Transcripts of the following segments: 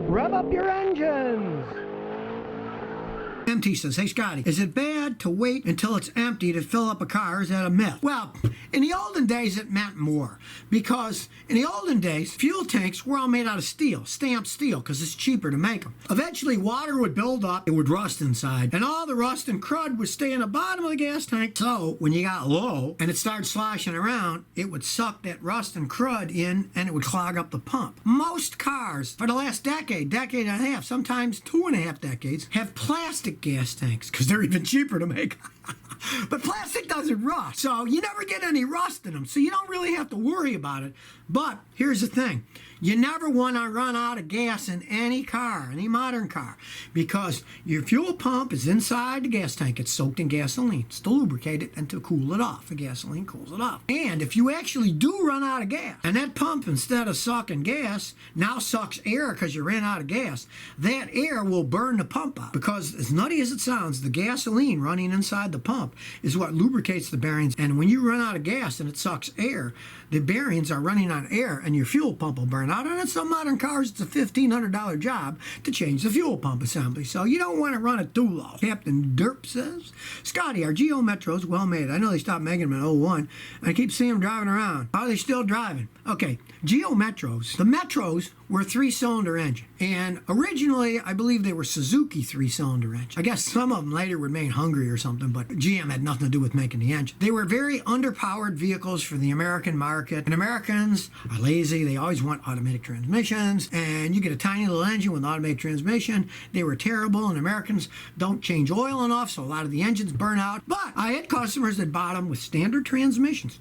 Rev up your engines! MT says, hey Scotty, is it bad to wait until it's empty to fill up a car? Is that a myth? Well, in the olden days it meant more, because in the olden days fuel tanks were all made out of steel, stamped steel, because it's cheaper to make them. Eventually water would build up, it would rust inside, and all the rust and crud would stay in the bottom of the gas tank. So when you got low and it started sloshing around, it would suck that rust and crud in and it would clog up the pump. Most cars for the last decade and a half, sometimes 2.5 decades, have plastic gas tanks because they're even cheaper to make. But plastic doesn't rust, so you never get any rust in them, so you don't really have to worry about it. But here's the thing. You never want to run out of gas in any car, any modern car, because your fuel pump is inside the gas tank. It's soaked in gasoline. It's to lubricate it and to cool it off. The gasoline cools it off. And if you actually do run out of gas, and that pump, instead of sucking gas, now sucks air because you ran out of gas, that air will burn the pump out. Because as nutty as it sounds, the gasoline running inside the pump is what lubricates the bearings. And when you run out of gas and it sucks air, the bearings are running on air and your fuel pump will burn out. And in some modern cars, it's a $1,500 job to change the fuel pump assembly. So you don't want to run it too low. Captain Derp says, Scotty, are Geo Metros well made? I know they stopped making them in 01. And I keep seeing them driving around. Are they still driving? Okay, Geo Metros. The Metros were a 3-cylinder engine. And originally, I believe they were Suzuki 3-cylinder engines. I guess some of them later were made hungry or something, but GM had nothing to do with making the engine. They were very underpowered vehicles for the American market. And Americans are lazy. They always want automatic transmissions. And you get a tiny little engine with an automatic transmission. They were terrible, and Americans don't change oil enough, so a lot of the engines burn out. But I had customers that bought them with standard transmissions.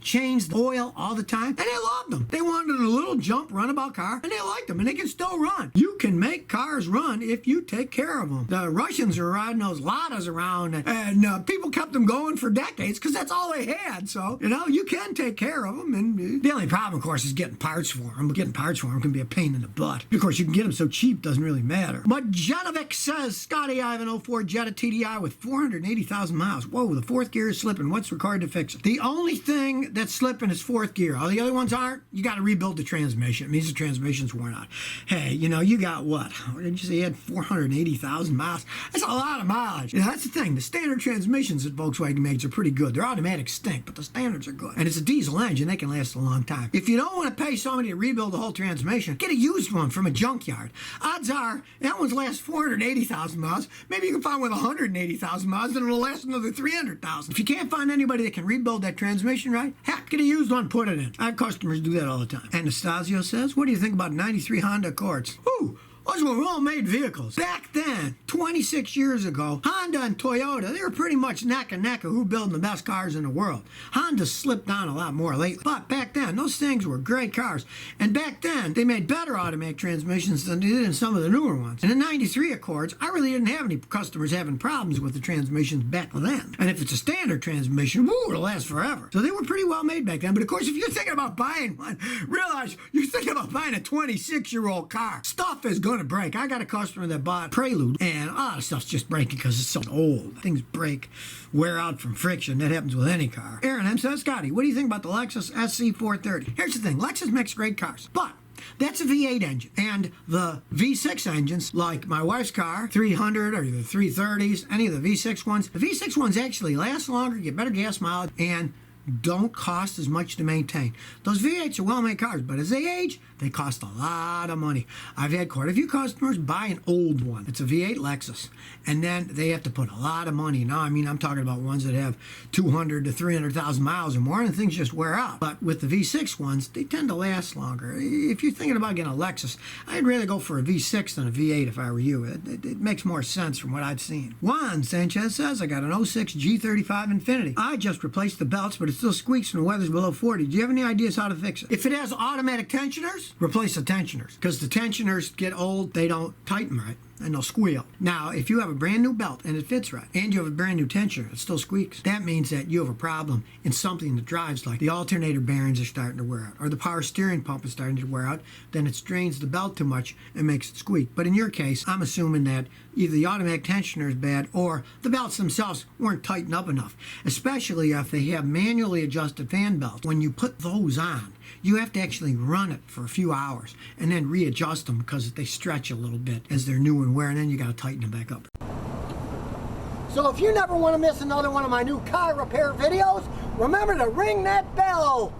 Changed the oil all the time, and they loved them. They wanted a little jump runabout car, and they liked them, and they can still run. You can make cars run if you take care of them. The Russians were riding those Ladas around, and people kept them going for decades because that's all they had. So, you can take care of them. And the only problem, of course, is getting parts for them. Getting parts for them can be a pain in the butt. Of course, you can get them so cheap, doesn't really matter. But Jetovic says, Scotty, I have an 04 Jetta TDI with 480,000 miles. Whoa, the fourth gear is slipping. What's required to fix it? The only thing that's slipping is fourth gear. All the other ones aren't. You got to rebuild the transmission. It means the transmission's worn out. Hey, you got what? Did you say you had 480,000 miles? That's a lot of mileage. That's the thing. The standard transmissions that Volkswagen makes are pretty good. Their automatics stink, but the standards are good. And it's a diesel engine. They can last a long time. If you don't want to pay somebody to rebuild the whole transmission, get a used one from a junkyard. Odds are that one's last 480,000 miles. Maybe you can find one with 180,000 miles, and it'll last another 300,000. If you can't find anybody that can rebuild that transmission right, heck, get a used one, put it in. I have customers do that all the time. Anastasio says, what do you think about 93 Honda Accords? Ooh, those were well-made vehicles. Back then, 26 years ago, Honda and Toyota, they were pretty much neck and neck of who building the best cars in the world. Honda slipped down a lot more lately. But back then, those things were great cars. And back then, they made better automatic transmissions than they did in some of the newer ones. And the 93 Accords, I really didn't have any customers having problems with the transmissions back then. And if it's a standard transmission, woo, it'll last forever. So they were pretty well made back then. But of course, if you're thinking about buying one, realize you're thinking about buying a 26-year-old car. Stuff is going to break. I got a customer that bought Prelude, and a lot of stuff's just breaking because it's so old. Things break, wear out from friction. That happens with any car. Aaron M says, Scotty, what do you think about the Lexus SC430? Here's the thing. Lexus makes great cars, but that's a V8 engine. And the V6 engines, like my wife's car, 300 or the 330s, any of the V6 ones, the V6 ones actually last longer, get better gas mileage, and don't cost as much to maintain. Those V8s are well-made cars, but as they age, they cost a lot of money. I've had quite a few customers buy an old one. It's a V8 Lexus, and then they have to put a lot of money. Now, I'm talking about ones that have 200 to 300,000 miles or more, and things just wear out. But with the V6 ones, they tend to last longer. If you're thinking about getting a Lexus, I'd rather go for a V6 than a V8 if I were you. It makes more sense from what I've seen. Juan Sanchez says, I got an 06 G35 Infinity. I just replaced the belts, but it still squeaks when the weather's below 40. Do you have any ideas how to fix it? If it has automatic tensioners, replace the tensioners, because the tensioners get old, they don't tighten right. and they'll squeal. Now, if you have a brand new belt and it fits right, and you have a brand new tensioner, it still squeaks. That means that you have a problem in something that drives, like the alternator bearings are starting to wear out, or the power steering pump is starting to wear out. Then it strains the belt too much and makes it squeak. But in your case, I'm assuming that either the automatic tensioner is bad or the belts themselves weren't tightened up enough, especially if they have manually adjusted fan belts. When you put those on, you have to actually run it for a few hours and then readjust them because they stretch a little bit as they're new and wear, and then you got to tighten them back up. So if you never want to miss another one of my new car repair videos, remember to ring that bell.